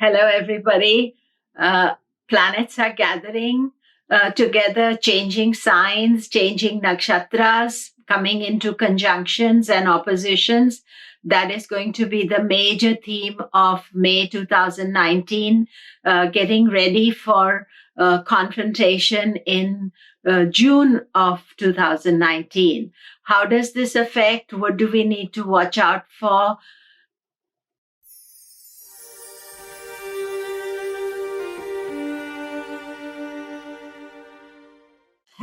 Hello, everybody. Planets are gathering together, changing signs, changing nakshatras, coming into conjunctions and oppositions. That is going to be the major theme of May 2019, getting ready for confrontation in June of 2019. How does this affect? What do we need to watch out for?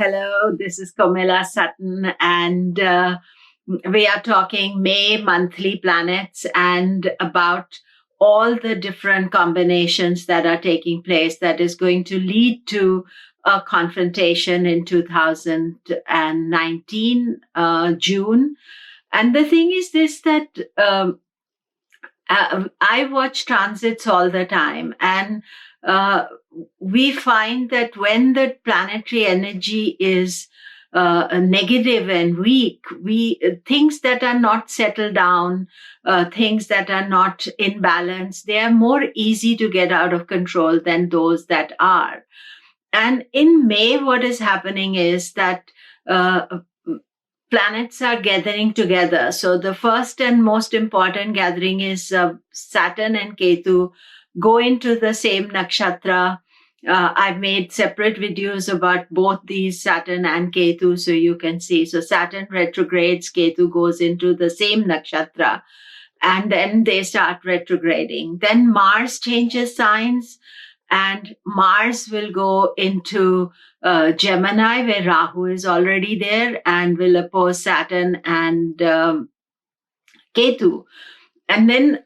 Hello, this is Komilla Sutton, and we are talking May monthly planets and about all the different combinations that are taking place that is going to lead to a confrontation in 2019, June. And the thing is this, that I watch transits all the time, and we find that when the planetary energy is negative and weak, things that are not settled down, things that are not in balance, they are more easy to get out of control than those that are. And in May, what is happening is that planets are gathering together. So the first and most important gathering is Saturn and Ketu go into the same nakshatra. I've made separate videos about both these, Saturn and Ketu, so you can see. So Saturn retrogrades, Ketu goes into the same nakshatra, and then they start retrograding. Then Mars changes signs, and Mars will go into Gemini, where Rahu is already there, and will oppose Saturn and Ketu. And then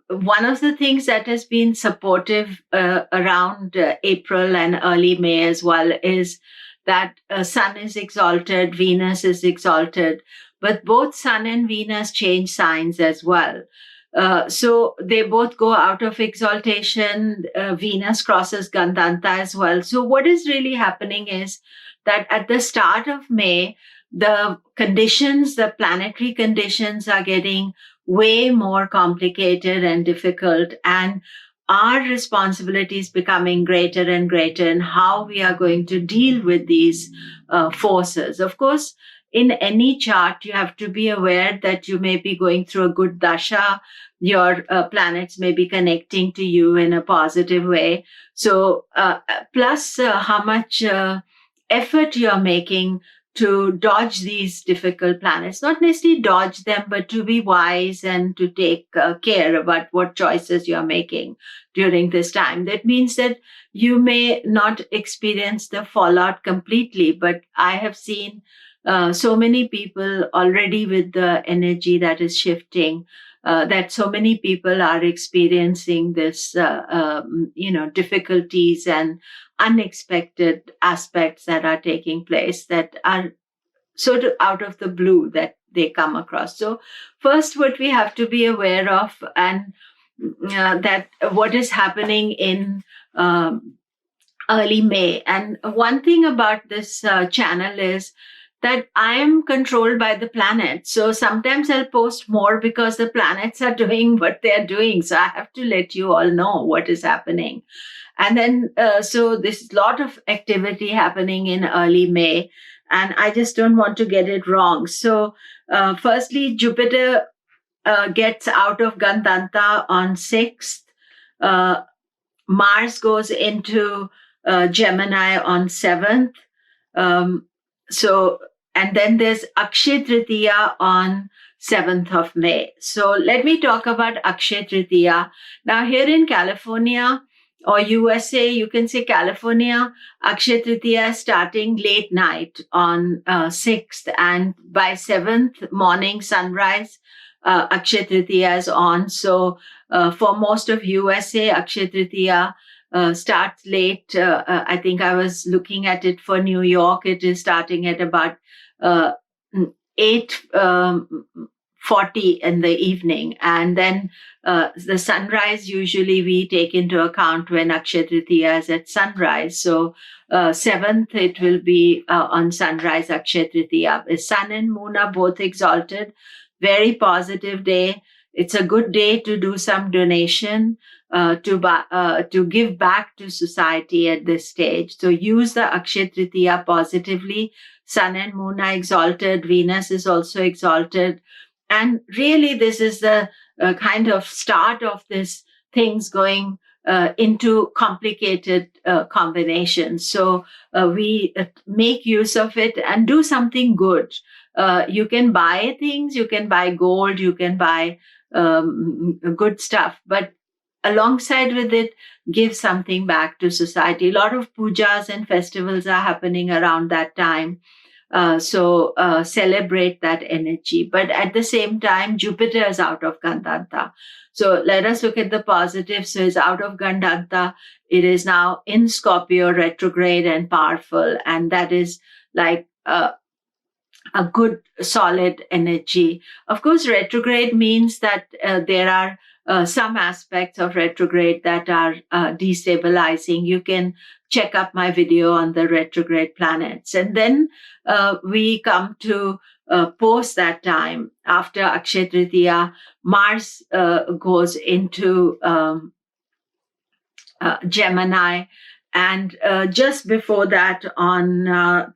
one of the things that has been supportive around April and early May as well is that Sun is exalted, Venus is exalted, but both Sun and Venus change signs as well. So they both go out of exaltation. Venus crosses Gandanta as well. So what is really happening is that at the start of May, the conditions, the planetary conditions are getting way more complicated and difficult, and our responsibilities becoming greater and greater in how we are going to deal with these forces. Of course, in any chart, you have to be aware that you may be going through a good dasha. Your planets may be connecting to you in a positive way. So, plus how much effort you're making to dodge these difficult planets, not necessarily dodge them, but to be wise and to take care about what choices you're making during this time. That means that you may not experience the fallout completely, but I have seen so many people already with the energy that is shifting, that so many people are experiencing this, difficulties and unexpected aspects that are taking place that are sort of out of the blue that they come across. So first, what we have to be aware of, and that what is happening in early May. And one thing about this channel is that I am controlled by the planet. So sometimes I'll post more because the planets are doing what they're doing. So I have to let you all know what is happening. And then, so there's a lot of activity happening in early May, and I just don't want to get it wrong. So firstly, Jupiter gets out of Gandanta on 6th. Mars goes into Gemini on 7th. And then there's Akshay Tritiya on 7th of May. So let me talk about Akshay Tritiya. Now here in California or USA, you can say California, Akshay Tritiya is starting late night on 6th. And by 7th morning sunrise, Akshay Tritiya is on. So for most of USA, Akshay Tritiya starts late. I think I was looking at it for New York. It is starting at about 8:40 in the evening. And then the sunrise, usually we take into account when Akshay Tritiya is at sunrise. So 7th, it will be on sunrise, Akshay Tritiya. Sun and moon are both exalted. Very positive day. It's a good day to do some donation. to give back to society at this stage. So use the Akshaya Tritiya positively. Sun and Moon are exalted. Venus is also exalted. And really, this is the kind of start of this things going into complicated combinations. So we make use of it and do something good. You can buy things, you can buy gold, you can buy good stuff, but alongside with it, give something back to society. A lot of pujas and festivals are happening around that time. So celebrate that energy. But at the same time, Jupiter is out of Gandanta. So let us look at the positive. So it's out of Gandanta. It is now in Scorpio, retrograde and powerful. And that is like a good, solid energy. Of course, retrograde means that there are some aspects of retrograde that are destabilizing. You can check up my video on the retrograde planets. And then we come to post that time. After Akshaya Tritiya, Mars goes into Gemini. And just before that, on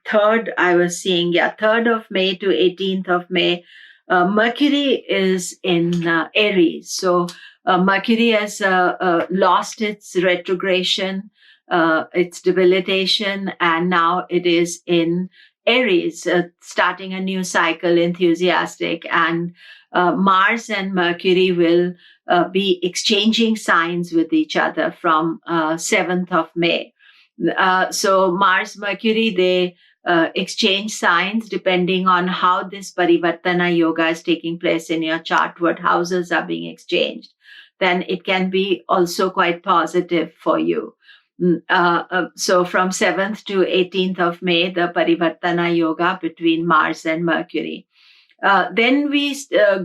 3rd, I was seeing, 3rd of May to 18th of May, Mercury is in Aries. So Mercury has lost its retrogression, its debilitation, and now it is in Aries, starting a new cycle, enthusiastic. And Mars and Mercury will be exchanging signs with each other from 7th of May. So Mars, Mercury, they exchange signs depending on how this Parivartana yoga is taking place in your chart, what houses are being exchanged. Then it can be also quite positive for you. So from 7th to 18th of May, the Parivartana yoga between Mars and Mercury. Then we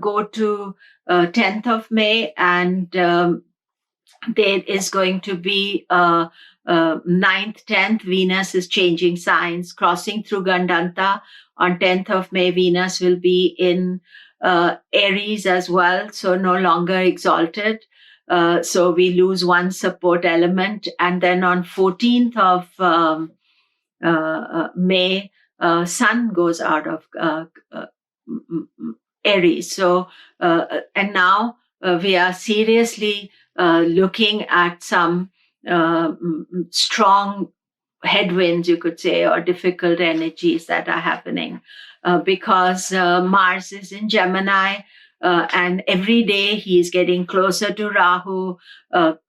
go to 10th of May, and there is going to be 9th, 10th, Venus is changing signs, crossing through Gandanta. On 10th of May, Venus will be in Aries as well, so no longer exalted. So we lose one support element. And then on 14th of May, Sun goes out of Aries. So, and now we are seriously looking at some strong headwinds, you could say, or difficult energies that are happening because Mars is in Gemini. And every day he's getting closer to Rahu,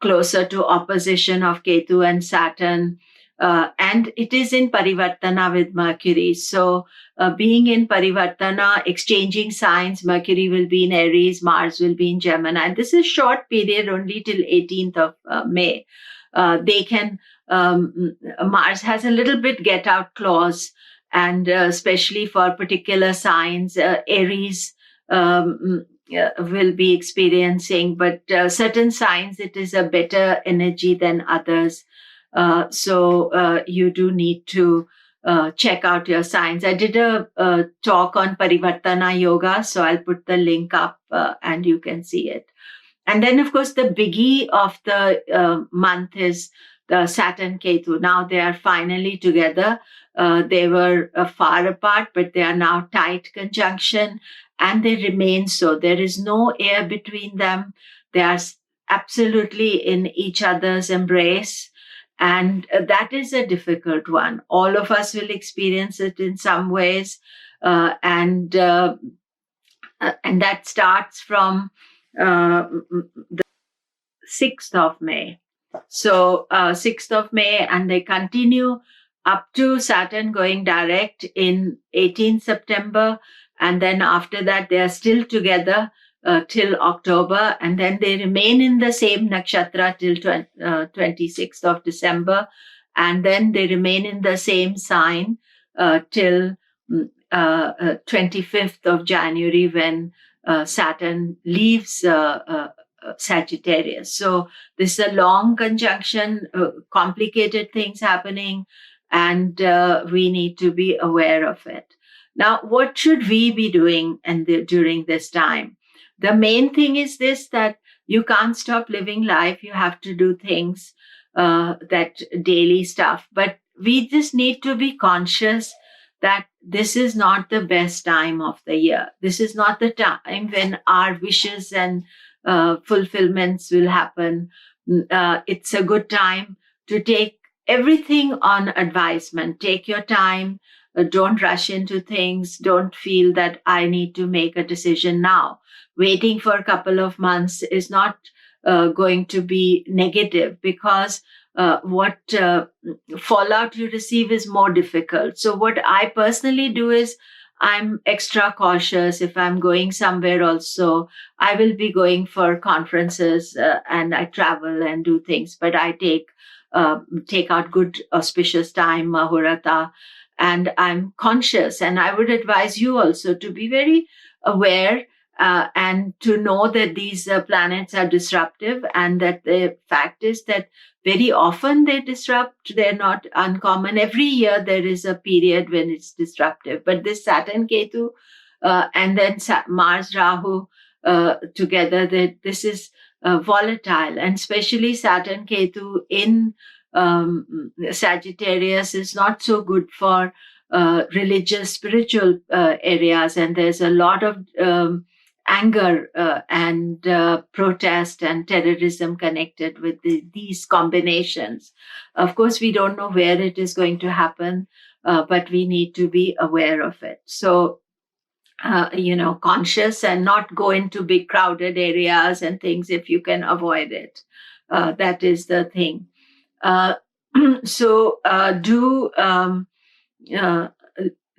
closer to opposition of Ketu and Saturn. And it is in Parivartana with Mercury. So being in Parivartana, exchanging signs, Mercury will be in Aries, Mars will be in Gemini. And this is short period, only till 18th of May. They can, Mars has a little bit get out clause, and especially for particular signs, Aries will be experiencing, but certain signs, it is a better energy than others. So you do need to check out your signs. I did a talk on Parivartana yoga, so I'll put the link up and you can see it. And then, of course, the biggie of the month is the Saturn Ketu. Now they are finally together. They were far apart, but they are now tight conjunction, and they remain so. There is no air between them. They are absolutely in each other's embrace. And that is a difficult one. All of us will experience it in some ways. And that starts from the 6th of May. So 6th of May, and they continue up to Saturn going direct in 18th September. And then after that, they are still together till October. And then they remain in the same nakshatra till 26th of December. And then they remain in the same sign till 25th of January, when Saturn leaves Sagittarius. So this is a long conjunction, complicated things happening, and we need to be aware of it. Now, what should we be doing during this time? The main thing is this, that you can't stop living life. You have to do things, that daily stuff. But we just need to be conscious that this is not the best time of the year. This is not the time when our wishes and fulfillments will happen. It's a good time to take everything on advisement. Take your time. Don't rush into things. Don't feel that I need to make a decision now. Waiting for a couple of months is not going to be negative, because what fallout you receive is more difficult. So what I personally do is I'm extra cautious. If I'm going somewhere also, I will be going for conferences, and I travel and do things, but I take out good auspicious time, Mahurata, and I'm conscious. And I would advise you also to be very aware, and to know that these planets are disruptive, and that the fact is that very often they disrupt. They're not uncommon. Every year there is a period when it's disruptive. But this Saturn Ketu, and then Mars Rahu together, this is volatile. And especially Saturn Ketu in Sagittarius is not so good for religious, spiritual areas. And there's a lot of anger and protest and terrorism connected with these combinations. Of course, we don't know where it is going to happen, but we need to be aware of it. So, conscious, and not go into big crowded areas and things if you can avoid it. That is the thing. So do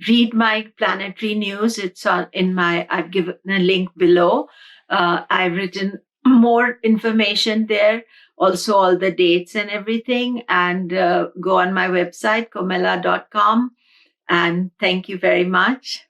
read my planetary news. It's I've given a link below. I've written more information there, also all the dates and everything. And go on my website, komilla.com. And thank you very much.